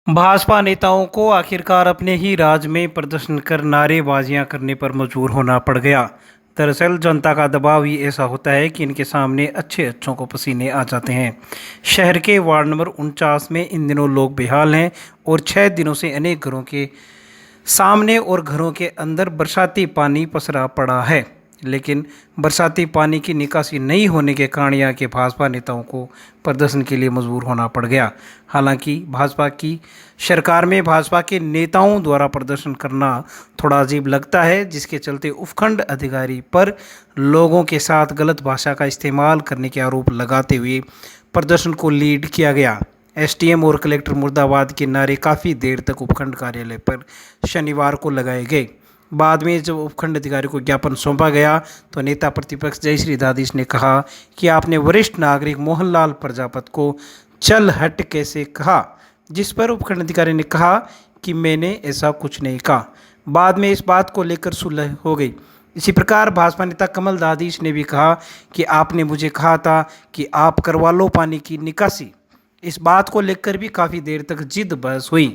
भाजपा नेताओं को आखिरकार अपने ही राज्य में प्रदर्शन कर नारेबाजियां करने पर मजबूर होना पड़ गया। दरअसल जनता का दबाव ही ऐसा होता है कि इनके सामने अच्छे अच्छों को पसीने आ जाते हैं। शहर के वार्ड नंबर 49 में इन दिनों लोग बेहाल हैं और 6 दिनों से अनेक घरों के सामने और घरों के अंदर बरसाती पानी पसरा पड़ा है। लेकिन बरसाती पानी की निकासी नहीं होने के कारण यहाँ के भाजपा नेताओं को प्रदर्शन के लिए मजबूर होना पड़ गया। हालांकि भाजपा की सरकार में भाजपा के नेताओं द्वारा प्रदर्शन करना थोड़ा अजीब लगता है, जिसके चलते उपखंड अधिकारी पर लोगों के साथ गलत भाषा का इस्तेमाल करने के आरोप लगाते हुए प्रदर्शन को लीड किया गया। एसडीएम और कलेक्टर मुर्दाबाद के नारे काफ़ी देर तक उपखंड कार्यालय पर शनिवार को लगाए गए। बाद में जब उपखंड अधिकारी को ज्ञापन सौंपा गया तो नेता प्रतिपक्ष जयश्री दादीश ने कहा कि आपने वरिष्ठ नागरिक मोहनलाल प्रजापत को चल हट कैसे कहा, जिस पर उपखंड अधिकारी ने कहा कि मैंने ऐसा कुछ नहीं कहा। बाद में इस बात को लेकर सुलह हो गई। इसी प्रकार भाजपा नेता कमल दादीश ने भी कहा कि आपने मुझे कहा था कि आप करवा लो पानी की निकासी। इस बात को लेकर भी काफ़ी देर तक जिद बहस हुई,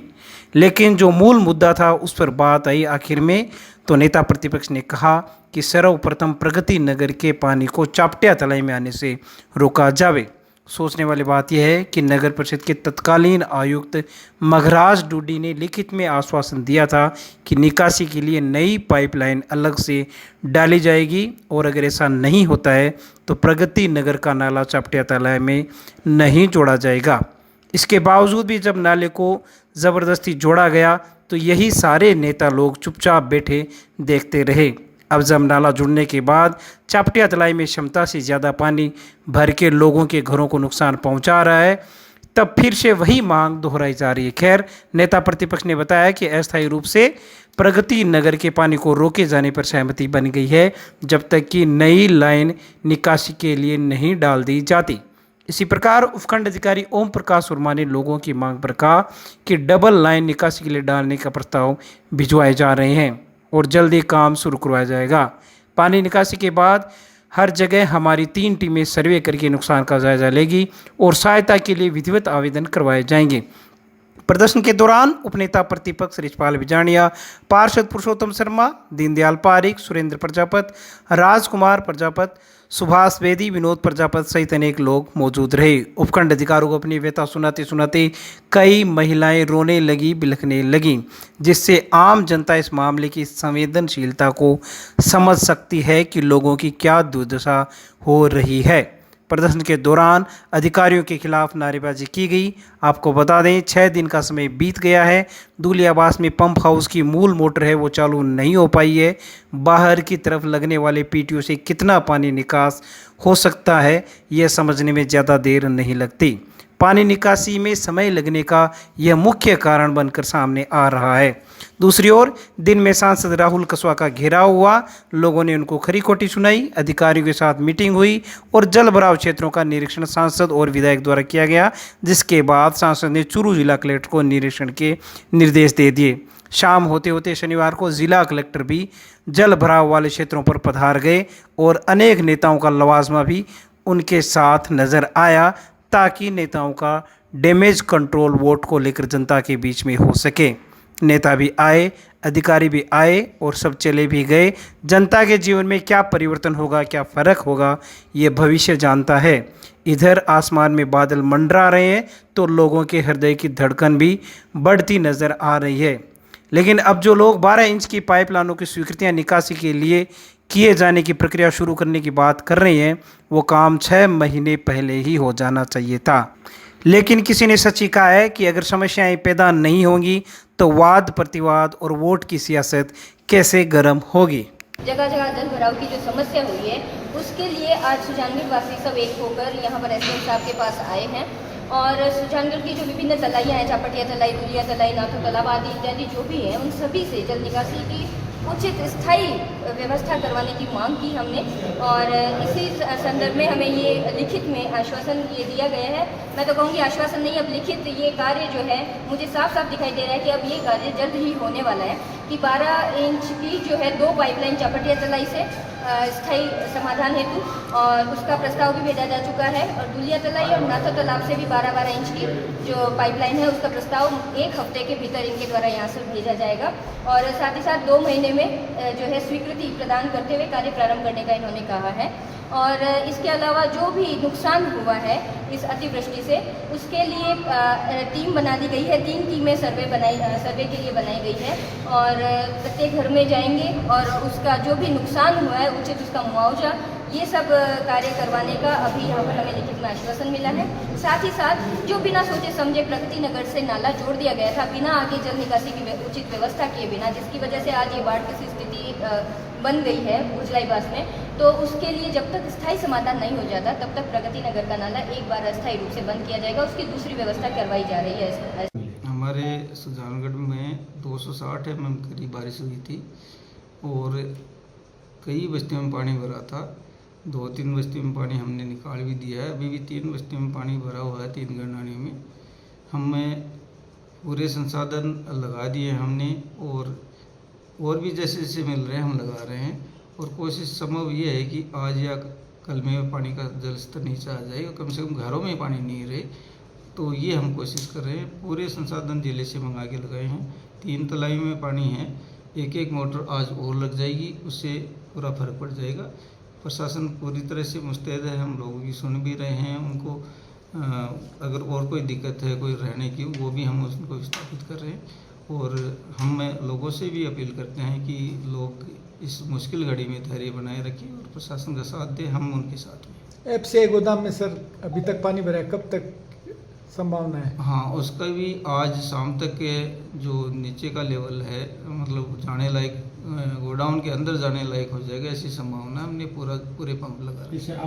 लेकिन जो मूल मुद्दा था उस पर बात आई आखिर में। तो नेता प्रतिपक्ष ने कहा कि सर्वप्रथम प्रगति नगर के पानी को चापटिया तलाई में आने से रोका जावे। सोचने वाली बात यह है कि नगर परिषद के तत्कालीन आयुक्त मघराज डूडी ने लिखित में आश्वासन दिया था कि निकासी के लिए नई पाइपलाइन अलग से डाली जाएगी और अगर ऐसा नहीं होता है तो प्रगति नगर का नाला चापटिया तालाब में नहीं जोड़ा जाएगा। इसके बावजूद भी जब नाले को ज़बरदस्ती जोड़ा गया तो यही सारे नेता लोग चुपचाप बैठे देखते रहे। अब जब नाला जुड़ने के बाद चापटिया तलाई में क्षमता से ज़्यादा पानी भर के लोगों के घरों को नुकसान पहुंचा रहा है, तब फिर से वही मांग दोहराई जा रही है। खैर, नेता प्रतिपक्ष ने बताया कि अस्थायी रूप से प्रगति नगर के पानी को रोके जाने पर सहमति बन गई है, जब तक कि नई लाइन निकासी के लिए नहीं डाल दी जाती। इसी प्रकार उपखंड अधिकारी ओम प्रकाश वर्मा ने लोगों की मांग पर कहा कि डबल लाइन निकासी के लिए डालने का प्रस्ताव भिजवाए जा रहे हैं और जल्दी काम शुरू करवाया जाएगा। पानी निकासी के बाद हर जगह हमारी 3 टीमें सर्वे करके नुकसान का जायजा लेगी और सहायता के लिए विधिवत आवेदन करवाए जाएंगे। प्रदर्शन के दौरान उपनेता प्रतिपक्ष रिचपाल बिजानिया, पार्षद पुरुषोत्तम शर्मा, दीनदयाल पारिक, सुरेंद्र प्रजापत, राजकुमार प्रजापत, सुभाष बेदी, विनोद प्रजापत सहित अनेक लोग मौजूद रहे। उपखंड अधिकारियों को अपनी व्यथा सुनाते सुनाते कई महिलाएं रोने लगी, बिलखने लगीं, जिससे आम जनता इस मामले की संवेदनशीलता को समझ सकती है कि लोगों की क्या दुर्दशा हो रही है। प्रदर्शन के दौरान अधिकारियों के खिलाफ नारेबाजी की गई। आपको बता दें 6 दिन का समय बीत गया है। दूलियाबास में पंप हाउस की मूल मोटर है वो चालू नहीं हो पाई है। बाहर की तरफ लगने वाले पीटीओ से कितना पानी निकास हो सकता है यह समझने में ज़्यादा देर नहीं लगती। पानी निकासी में समय लगने का यह मुख्य कारण बनकर सामने आ रहा है। दूसरी ओर दिन में सांसद राहुल कसवा का घेराव हुआ, लोगों ने उनको खरी खोटी सुनाई, अधिकारियों के साथ मीटिंग हुई और जल भराव क्षेत्रों का निरीक्षण सांसद और विधायक द्वारा किया गया, जिसके बाद सांसद ने चूरू जिला कलेक्टर को निरीक्षण के निर्देश दे दिए। शाम होते होते शनिवार को जिला कलेक्टर भी जल भराव वाले क्षेत्रों पर पधार गए और अनेक नेताओं का लवाजमा भी उनके साथ नजर आया, ताकि नेताओं का डैमेज कंट्रोल वोट को लेकर जनता के बीच में हो सके। नेता भी आए, अधिकारी भी आए और सब चले भी गए। जनता के जीवन में क्या परिवर्तन होगा, क्या फ़र्क होगा, ये भविष्य जानता है। इधर आसमान में बादल मंडरा रहे हैं तो लोगों के हृदय की धड़कन भी बढ़ती नज़र आ रही है। लेकिन अब जो लोग 12 इंच की पाइपलाइनों की स्वीकृतियाँ निकासी के लिए किए जाने की प्रक्रिया शुरू करने की बात कर रहे हैं, वो काम 6 महीने पहले ही हो जाना चाहिए था। लेकिन किसी ने सच ही कहा है कि अगर समस्याएं पैदा नहीं होंगी तो वाद प्रतिवाद और वोट की सियासत कैसे गर्म होगी। जगह जगह जल भराव की जो समस्या हुई है उसके लिए आज सुजानगढ़ वासी सब एक होकर यहाँ पर एसडीएम साहब के पास आए हैं और सुजानगढ़ की जो विभिन्न तलाइयाँ हैं, चापटिया तलाई, दुलिया तलाई, नाथो तालाब आदि इत्यादि जो भी हैं, उन सभी से जल निकासी की उचित स्थायी व्यवस्था करवाने की मांग की हमने और इसी संदर्भ में हमें ये लिखित में आश्वासन ये दिया गया है। मैं तो कहूँगी आश्वासन नहीं, अब लिखित ये कार्य जो है मुझे साफ साफ दिखाई दे रहा है कि अब ये कार्य जल्द ही होने वाला है कि 12 इंच की जो है 2 पाइपलाइन चापटिया तलाई से स्थायी समाधान हेतु, और उसका प्रस्ताव भी भेजा जा चुका है। और दुलिया तलाई और नाथो तालाब से भी 12-12 इंच की जो पाइपलाइन है उसका प्रस्ताव 1 हफ्ते के भीतर इनके द्वारा यहाँ से भेजा जाएगा। और साथ ही साथ 2 महीने में जो है स्वीकृति प्रदान करते हुए कार्य प्रारंभ करने का इन्होंने कहा है। और इसके अलावा जो भी नुकसान हुआ है इस अतिवृष्टि से, उसके लिए टीम बना दी गई है। 3 टीमें सर्वे के लिए बनाई गई है, और प्रत्येक घर में जाएंगे और उसका जो भी नुकसान हुआ है उचित उसका मुआवजा, ये सब कार्य करवाने का अभी यहाँ पर हमें लिखित में आश्वासन मिला है। साथ ही साथ जो बिना सोचे समझे प्रगति नगर से नाला जोड़ दिया गया था, बिना आगे जल निकासी की उचित व्यवस्था किए बिना, जिसकी वजह से आज ये बाढ़ की स्थिति बन गई है उजलाईबास में, तो उसके लिए जब तक स्थायी समाधान नहीं हो जाता तब तक प्रगति नगर का नाला एक बार अस्थायी रूप से बंद किया जाएगा। उसकी दूसरी व्यवस्था करवाई जा रही है। हमारे सुजानगढ़ में 260 mm करीब बारिश हुई थी और कई बस्तियों में पानी भरा था। 2-3 बस्तियों में पानी हमने निकाल भी दिया है। अभी भी 3 बस्तियों में पानी भरा हुआ है, 3 गरनानियों में। हमें पूरे संसाधन लगा दिए हमने, और भी जैसे जैसे मिल रहे हैं हम लगा रहे हैं। और कोशिश संभव ये है कि आज या कल में पानी का जल स्तर नीचे आ जाएगा, कम से कम घरों में पानी नहीं रहे, तो ये हम कोशिश कर रहे हैं। पूरे संसाधन जिले से मंगा के लगाए हैं। 3 तलाइयों में पानी है, एक मोटर आज और लग जाएगी, उससे पूरा फर्क पड़ जाएगा। प्रशासन पूरी तरह से मुस्तैद है, हम लोगों की सुन भी रहे हैं। उनको अगर और कोई दिक्कत है कोई रहने की, वो भी हम उसको विस्थापित कर रहे हैं। और हम लोगों से भी अपील करते हैं कि लोग इस मुश्किल घड़ी में धैर्य बनाए रखें और प्रशासन का साथ दें, हम उनके साथ हैं। एफसीआई गोदाम में सर अभी तक पानी भरा है, कब तक संभावना है? हाँ, उसका भी आज शाम तक के जो नीचे का लेवल है, मतलब जाने लायक, गोडाउन के अंदर जाने लायक हो जाएगा, ऐसी संभावना। हमने पूरे पंप लगा रहे हैं।